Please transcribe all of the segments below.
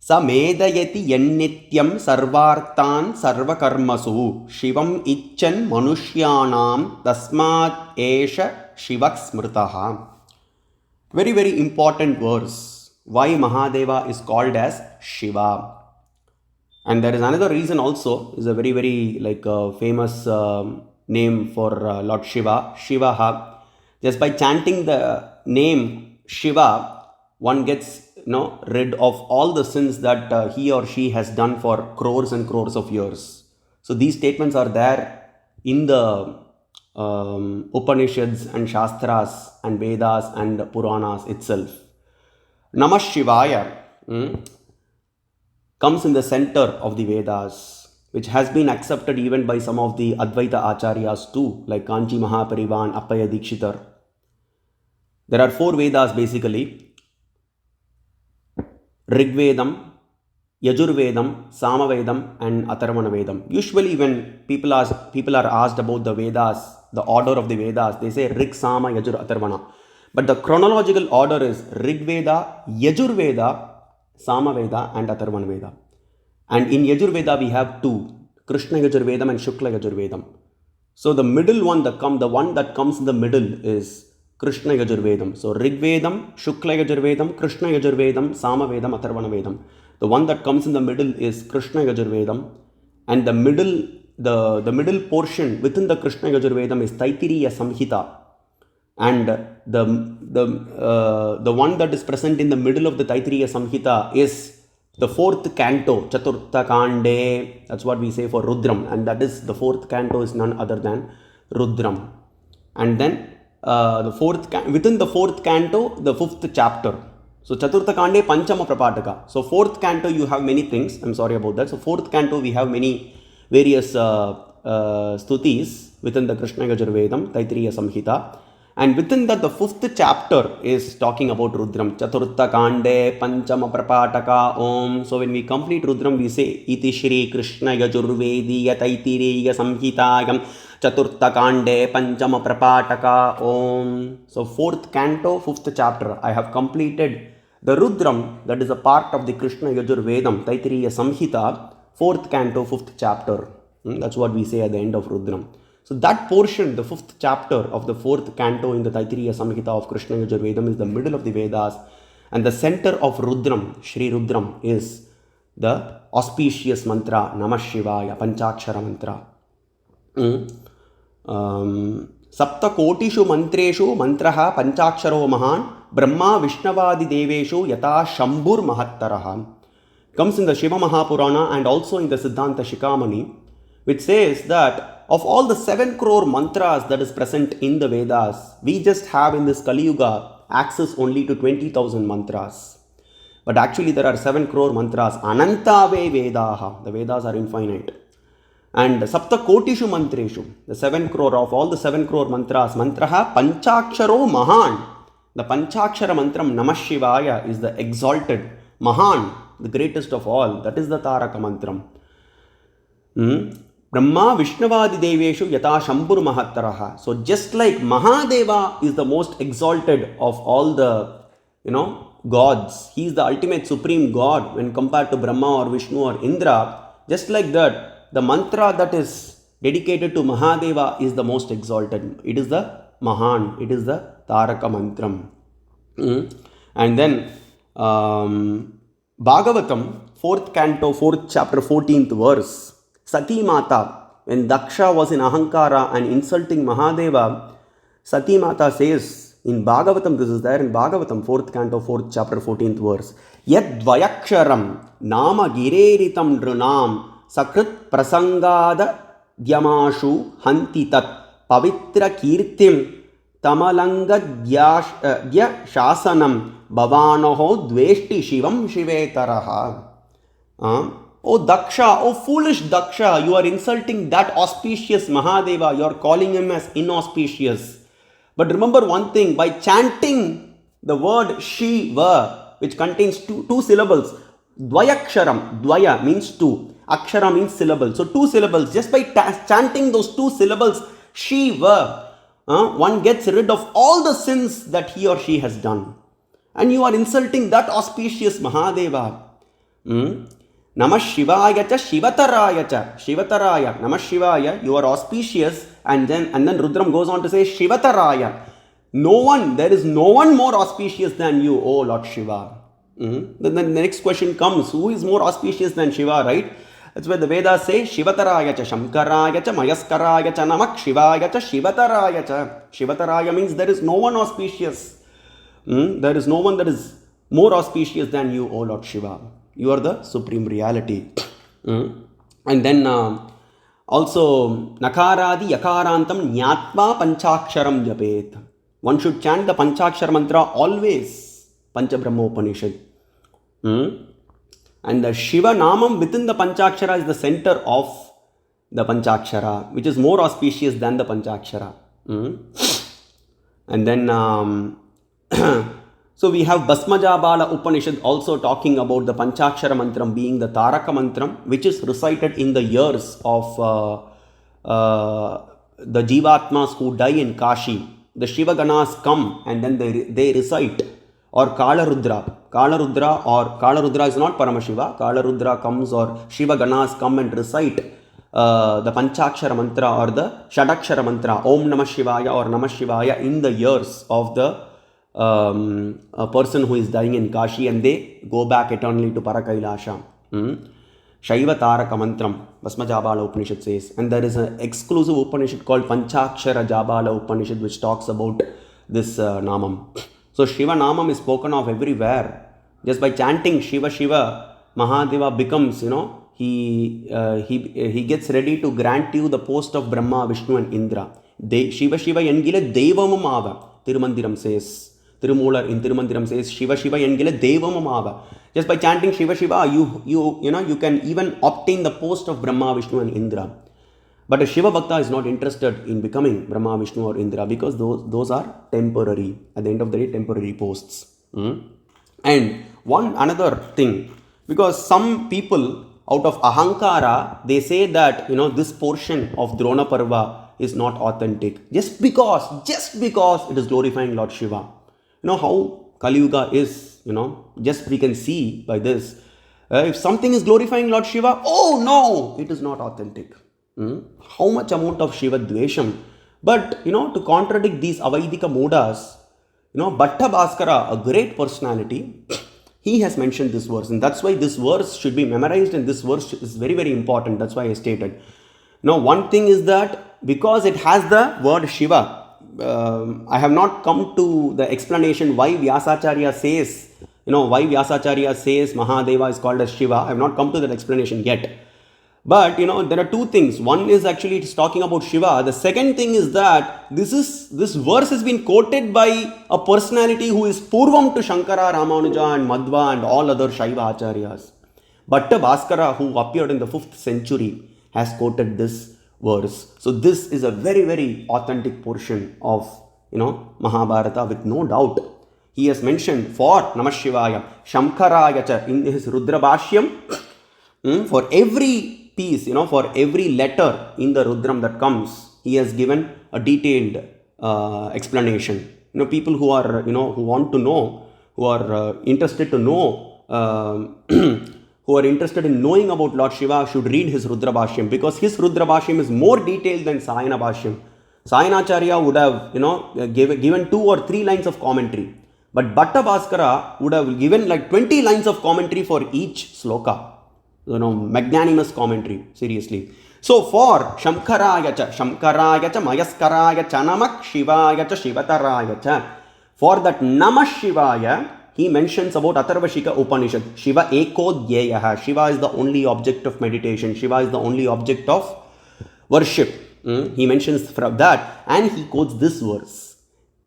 Sa medayati yannityam sarvarthan sarvakarmasu shivam icchan manushyanam tasmat esha shivak smritaha. Very, very important verse. Why Mahadeva is called as Shiva. And there is another reason also, is a very, very famous name for Lord Shiva, Shivaha. Just by chanting the name Shiva, one gets rid of all the sins that he or she has done for crores and crores of years. So these statements are there in the Upanishads and Shastras and Vedas and Puranas itself. Namah Shivaya comes in the center of the Vedas, which has been accepted even by some of the Advaita Acharyas too, like Kanchi Mahaparivan, Appaya Dikshitar. There are 4 Vedas basically: Rigvedam, Yajurvedam, Samavedam and Atharvana Vedam. Usually when people are asked about the Vedas, the order of the Vedas, they say Rig, Sama, Yajur, Atharvana. But the chronological order is Rigveda, Yajurveda, Samaveda and Atharvana Veda. And in Yajurveda we have 2, Krishna Yajurvedam and Shukla Yajurvedam. So the middle one, the one that comes in the middle is Krishna Yajurvedam. So Rigvedam, Shukla Yajurvedam, Krishna Yajurvedam, Samavedam, Atharvana Vedam. The one that comes in the middle is Krishna Yajurvedam, and the middle portion within the Krishna Yajurvedam is Taittiriya Samhita. And the one that is present in the middle of the Taittiriya Samhita is the 4th canto, Chaturtha Kande. That's what we say for Rudram, and that is the 4th canto is none other than Rudram. And then within the 4th canto, the 5th chapter. So Chaturtha Kande Panchama Prapataka. So 4th canto you have many things. I'm sorry about that. So 4th canto we have many various stutis within the Krishna Yajurvedam, Taittiriya Samhita. And within that, the 5th chapter is talking about Rudram. Chaturtha Kande Panchama Prapataka Om. So when we complete Rudram, we say Iti Shri Krishna Yajurvediya Taittiriya Samhitayam Chaturtha Kande Panchama Prapataka Om. So 4th canto, 5th chapter, I have completed the Rudram, that is a part of the Krishna Yajurvedam, Taittiriya Samhita, 4th canto, 5th chapter. That's what we say at the end of Rudram. So that portion, the 5th chapter of the 4th canto in the Taittiriya Samhita of Krishna Yajurvedam, is the middle of the Vedas, and the center of Rudram, Shri Rudram, is the auspicious mantra Namah Shivaya, Panchakshara mantra. Sapta Kotishu Mantreshu Mantraha Panchaksharo Mahan Brahma Vishnavadi Deveshu Yata Shambhur Mahattaraha. Comes in the Shiva Mahapurana and also in the Siddhanta Shikamani, which says that of all the 7 crore mantras that is present in the Vedas, we just have in this Kali Yuga access only to 20,000 mantras. But actually there are 7 crore mantras. Anantave Vedaha. The Vedas are infinite. And Sapta Kotishu Mantreshu. The 7 crore of all the 7 crore mantras. Mantraha Panchaksharo Mahan. The Panchakshara mantram Namah Shivaya is the exalted. Mahan, the greatest of all. That is the Taraka mantram. Brahma Vishnavadi Deveshu Yata Shambhur Mahattaraha. So just like Mahadeva is the most exalted of all the gods, he is the ultimate supreme god when compared to Brahma or Vishnu or Indra. Just like that, the mantra that is dedicated to Mahadeva is the most exalted. It is the Mahan, it is the Taraka mantram. And then Bhagavatam, 4th canto, 4th chapter, 14th verse. Sati Mata, when Daksha was in Ahankara and insulting Mahadeva, Sati Mata says in Bhagavatam, this is there in Bhagavatam, 4th canto, 4th chapter, 14th verse. Yad Dvayaksharam Nama Gireritam Drunam Sakrit Prasangada Dyamashu Hantitat Pavitra Kirtim Tamalanga Dya Shasanam Bhavanoho Dveshti Shivam Shivetaraha. Oh Daksha, oh foolish Daksha, you are insulting that auspicious Mahadeva, you are calling him as inauspicious. But remember one thing, by chanting the word Shiva, which contains two syllables, Dvayaksharam, Dvaya means 2, Akshara means syllable, so 2 syllables, just by chanting those 2 syllables, Shiva, one gets rid of all the sins that he or she has done. And you are insulting that auspicious Mahadeva. Namah Shivaya cha Shivataraya cha. Shivataraya. Namah Shivaya, you are auspicious. And then Rudram goes on to say Shivataraya. There is no one more auspicious than you, O Lord Shiva. Then the next question comes, who is more auspicious than Shiva, right? That's why the Vedas say Shivataraya cha Shamkaraya cha Mayaskaraya cha Namak Shivaya cha Shivataraya cha. Shivataraya means there is no one auspicious. There is no one that is more auspicious than you, O Lord Shiva. You are the supreme reality. And then also Nakaradi Yakarantam Nyatma Panchaksharam Japet. One should chant the Panchakshara mantra always. Pancha Brahma Upanishad. And the Shiva Namam within the Panchakshara is the center of the Panchakshara, which is more auspicious than the Panchakshara. And then, so we have Bhasmajabala Upanishad also talking about the Panchakshara Mantram being the Taraka Mantram, which is recited in the years of the Jivatmas who die in Kashi. The Shiva Ganas come and then they recite, or Kala Rudra. Kala Rudra is not Paramashiva. Kala Rudra comes, or Shiva Ganas come and recite the Panchakshara mantra or the Shadakshara mantra, Om Namah Shivaya or Namah Shivaya, in the years of the a person who is dying in Kashi, and they go back eternally to Parakailasha. Shaiva Taraka Mantram, Bhasmajabala Upanishad says. And there is an exclusive Upanishad called Panchakshara Jabala Upanishad which talks about this Namam. So Shiva Namam is spoken of everywhere. Just by chanting Shiva Shiva, Mahadeva becomes, he gets ready to grant you the post of Brahma, Vishnu and Indra. Shiva Shiva Yengile Devamamava, Tirumandiram says. Tirumular in Tirumandiram says Shiva Shiva Yengile Devamamava. Just by chanting Shiva Shiva, you can even obtain the post of Brahma, Vishnu and Indra. But a Shiva Bhakta is not interested in becoming Brahma, Vishnu or Indra, because those are temporary, at the end of the day, temporary posts. And another thing, because some people out of Ahankara, they say that, this portion of Drona Parva is not authentic. Just because it is glorifying Lord Shiva. How Kali Yuga is, just we can see by this. If something is glorifying Lord Shiva, oh no, it is not authentic. How much amount of Shiva Dvesham. But, to contradict these Avaidika Modas, Bhatta Bhaskara, a great personality, he has mentioned this verse. And that's why this verse should be memorized, and this verse is very, very important. That's why I stated. Now, one thing is that because it has the word Shiva, I have not come to the explanation why Vyasacharya says, Mahadeva is called as Shiva. I have not come to that explanation yet. But, there are two things. One is actually it's talking about Shiva. The second thing is that this verse has been quoted by a personality who is Purvam to Shankara, Ramanuja and Madhva and all other Shaiva Acharyas. Bhatta Bhaskara, who appeared in the 5th century, has quoted this verse. So this is a very, very authentic portion of, Mahabharata with no doubt. He has mentioned for Namah Shivaya, Shamkaraya cha in his Rudra Bhashyam, for every piece, for every letter in the Rudram that comes, he has given a detailed explanation. People who are, who want to know, who are interested to know, who are interested in knowing about Lord Shiva should read his Rudra Bhashyam, because his Rudra Bhashyam is more detailed than Sayana Bhashyam. Sayanacharya would have, given 2 or 3 lines of commentary. But Bhatta Bhaskara would have given like 20 lines of commentary for each sloka. Magnanimous commentary, seriously. So for Shamkaraya cha, Mayaskaraya cha, Namak Shivaya cha, Shivataraya cha, for that Namah Shivaya, he mentions about Atharvashika Upanishad. Shiva Eko Dhyeyaha. Shiva is the only object of meditation. Shiva is the only object of worship. He mentions from that, and he quotes this verse.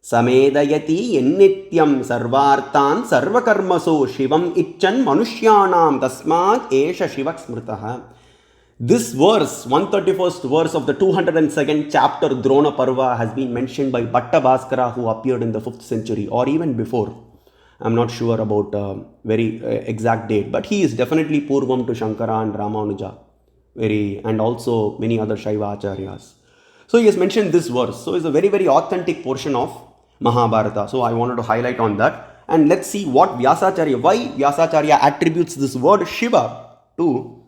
Samedayati yennityam sarvartan sarvakarmaso shivam icchan manushyanam tasmat esha shivak smritaha. This verse, 131st verse of the 202nd chapter Drona Parva, has been mentioned by Bhatta Bhaskara, who appeared in the 5th century or even before. I'm not sure about very exact date, but he is definitely Purvam to Shankara and Ramanuja, and also many other Shaiva Acharyas. So he has mentioned this verse. So it's a very, very authentic portion of Mahabharata. So I wanted to highlight on that. And let's see what Vyasacharya, why Vyasacharya attributes this word Shiva to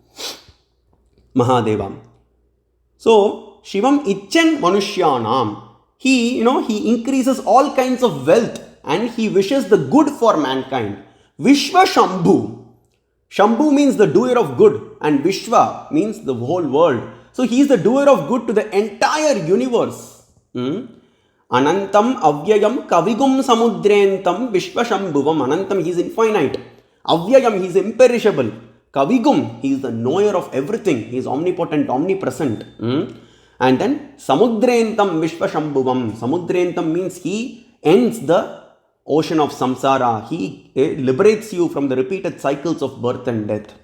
Mahadeva. So, Shivam Ichen Manushyanam. He increases all kinds of wealth and he wishes the good for mankind. Vishwa Shambhu. Shambhu means the doer of good and Vishwa means the whole world. So, he is the doer of good to the entire universe. Anantam Avyayam Kavigum Samudrentam Vishwa Shambhuvam. Anantam, he is infinite. Avyayam, he is imperishable. Kavigum, he is the knower of everything. He is omnipotent, omnipresent. And then Samudrentam Vishvashambhuvam. Samudrentam means he ends the ocean of samsara. He liberates you from the repeated cycles of birth and death.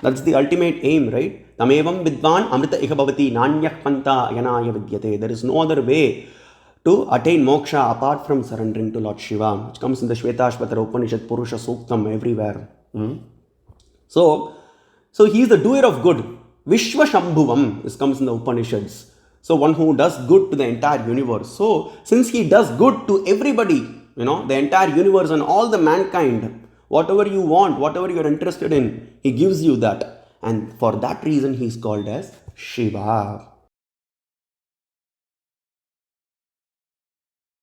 That's the ultimate aim, right? Tamevam vidvan amrita ihabhavati nanyak panta yanaya vidyate. There is no other way to attain moksha apart from surrendering to Lord Shiva, which comes in the Shvetashvatara Upanishad, Purusha Suktam, everywhere. So he is the doer of good. Vishwa Shambhuvam, this comes in the Upanishads. So one who does good to the entire universe. So since he does good to everybody, the entire universe and all the mankind, whatever you want, whatever you are interested in, he gives you that. And for that reason, he is called as Shiva.